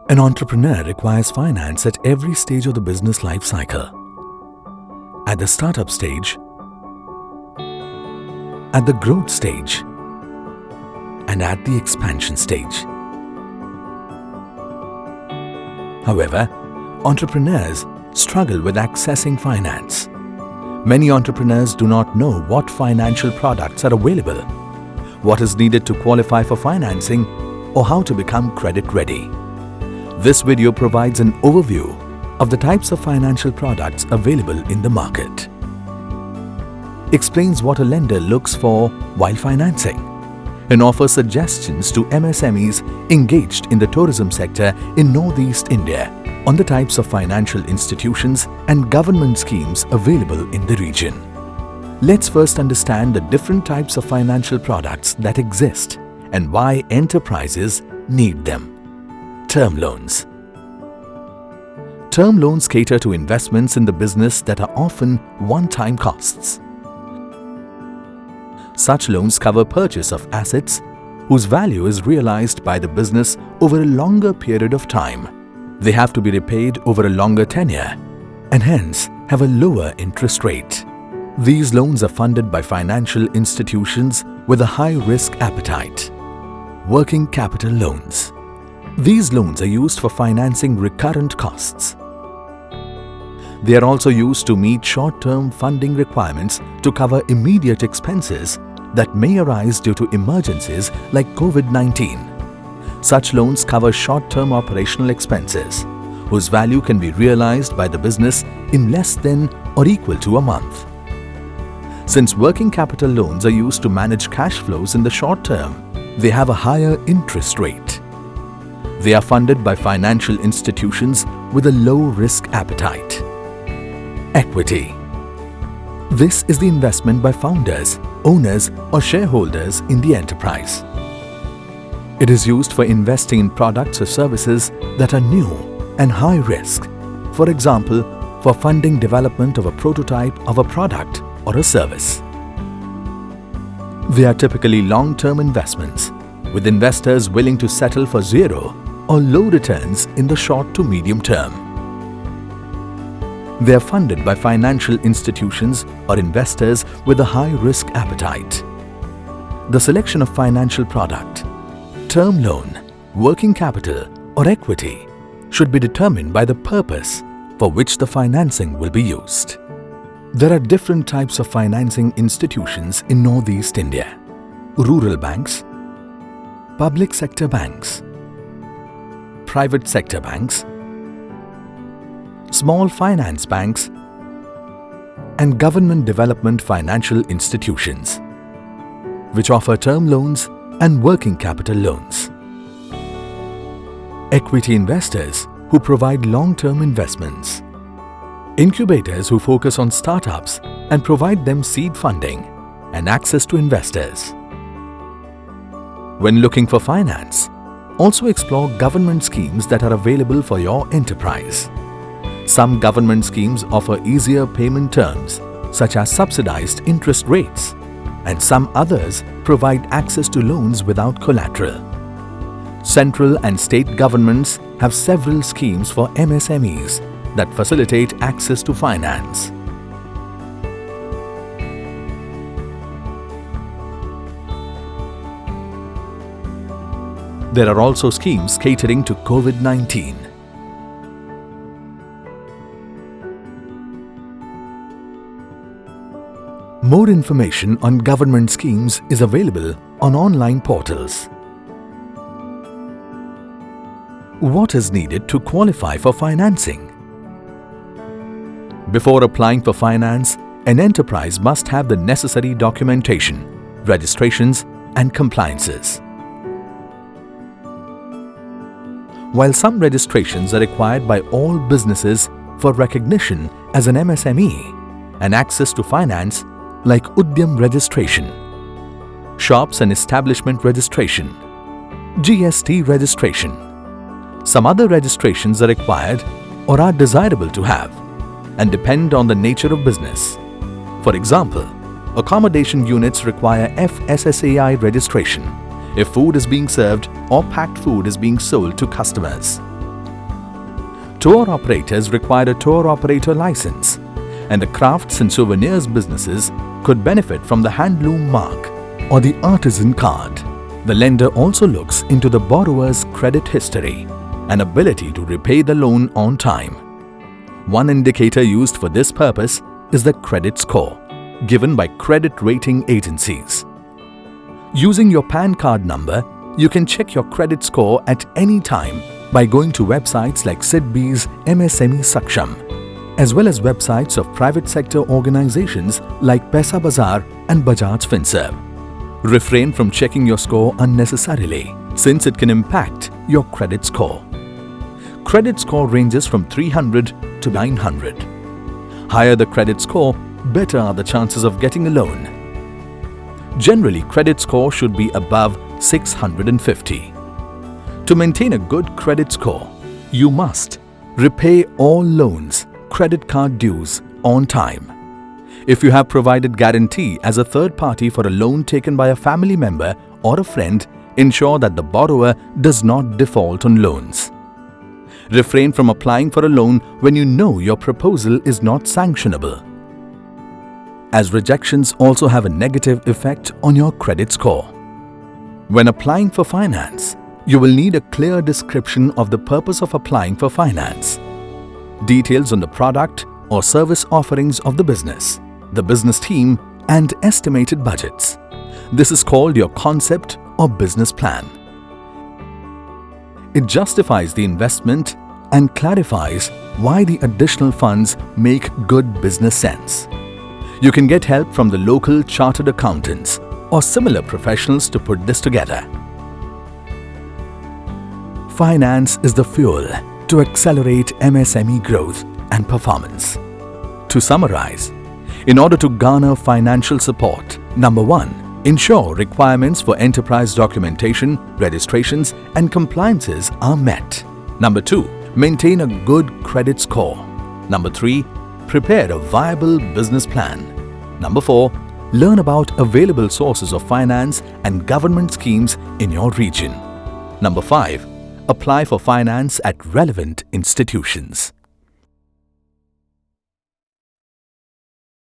An entrepreneur requires finance at every stage of the business life cycle. At the startup stage, at the growth stage, and at the expansion stage. However, entrepreneurs struggle with accessing finance. Many entrepreneurs do not know what financial products are available, what is needed to qualify for financing, or how to become credit ready. This video provides an overview of the types of financial products available in the market. Explains what a lender looks for while financing, and offers suggestions to MSMEs engaged in the tourism sector in Northeast India on the types of financial institutions and government schemes available in the region. Let's first understand the different types of financial products that exist and why enterprises need them. Term loans. Term loans cater to investments in the business that are often one-time costs. Such loans cover purchase of assets whose value is realized by the business over a longer period of time. They have to be repaid over a longer tenure and hence have a lower interest rate. These loans are funded by financial institutions with a high-risk appetite. Working capital loans. These loans are used for financing recurrent costs. They are also used to meet short-term funding requirements to cover immediate expenses that may arise due to emergencies like COVID-19. Such loans cover short-term operational expenses, whose value can be realized by the business in less than or equal to a month. Since working capital loans are used to manage cash flows in the short term, they have a higher interest rate. They are funded by financial institutions with a low-risk appetite. Equity. This is the investment by founders, owners or shareholders in the enterprise. It is used for investing in products or services that are new and high risk. For example, for funding development of a prototype of a product or a service. They are typically long-term investments, with investors willing to settle for zero or low returns in the short to medium term. They are funded by financial institutions or investors with a high-risk appetite. The selection of financial product, term loan, working capital or equity should be determined by the purpose for which the financing will be used. There are different types of financing institutions in Northeast India: rural banks, public sector banks, private sector banks, small finance banks, and government development financial institutions, which offer term loans and working capital loans. Equity investors who provide long-term investments. Incubators who focus on startups and provide them seed funding and access to investors. When looking for finance, also explore government schemes that are available for your enterprise. Some government schemes offer easier payment terms, such as subsidized interest rates, and some others provide access to loans without collateral. Central and state governments have several schemes for MSMEs that facilitate access to finance. There are also schemes catering to COVID-19. More information on government schemes is available on online portals. What is needed to qualify for financing? Before applying for finance, an enterprise must have the necessary documentation, registrations, and compliances. While some registrations are required by all businesses for recognition as an MSME and access to finance, like Udyam registration, shops and establishment registration, GST registration, some other registrations are required or are desirable to have and depend on the nature of business. For example, accommodation units require FSSAI registration if food is being served or packed food is being sold to customers. Tour operators require a tour operator license, and the crafts and souvenirs businesses could benefit from the handloom mark or the artisan card. The lender also looks into the borrower's credit history and ability to repay the loan on time. One indicator used for this purpose is the credit score, given by credit rating agencies. Using your PAN card number, you can check your credit score at any time by going to websites like SIDBI's MSME Saksham, as well as websites of private sector organizations like Paisa Bazaar and Bajaj Finserv. Refrain from checking your score unnecessarily, since it can impact your credit score. Credit score ranges from 300 to 900. Higher the credit score, better are the chances of getting a loan. Generally, credit score should be above 650. To maintain a good credit score, you must repay all loans, credit card dues on time. If you have provided guarantee as a third party for a loan taken by a family member or a friend, ensure that the borrower does not default on loans. Refrain from applying for a loan when you know your proposal is not sanctionable, as rejections also have a negative effect on your credit score. When applying for finance, you will need a clear description of the purpose of applying for finance, details on the product or service offerings of the business, the business team, and estimated budgets. This is called your concept or business plan. It justifies the investment and clarifies why the additional funds make good business sense. You can get help from the local chartered accountants or similar professionals to put this together. Finance is the fuel to accelerate MSME growth and performance. To summarize, in order to garner financial support, number 1, ensure requirements for enterprise documentation, registrations, and compliances are met. Number 2, maintain a good credit score. Number 3, prepare a viable business plan. Number 4, learn about available sources of finance and government schemes in your region. Number 5, apply for finance at relevant institutions.